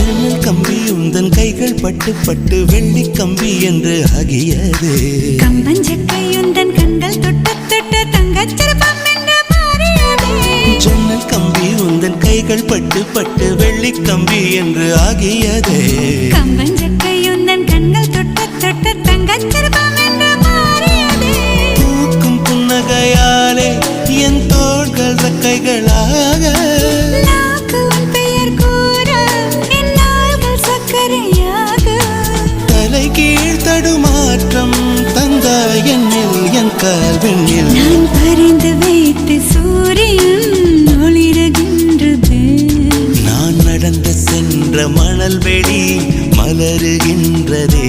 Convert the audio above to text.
ஜன்னல் கம்பி உந்தன் கைகள் பட்டு பட்டு வெள்ளி கம்பி என்று ஆகியது. கம்பஞ்சக்கை உந்தன் கண்கள் தொட்டு தொட்டு தங்கச்சிற்பம் என்று மாறியது. ஜன்னல் கம்பி உந்தன் கைகள் பட்டு பட்டு வெள்ளி கம்பி என்று ஆகியது. கம்பஞ்சக்கை உந்தன் கண்கள் தொட்டு தொட்டு தங்கச்சிற்பம் என்று மாறியது. பூக்கும் புன்னகையாலே என் தோள்கள் ரெக்கைகளாக தடுமாற்றம் தந்தாய் என்னில் என் கால்வெண்ணில். நான் பறிந்து வைத்து சூரியன் ஒளிருகின்றது. நான் நடந்து சென்ற மணல் வெளி மலருகின்றதே.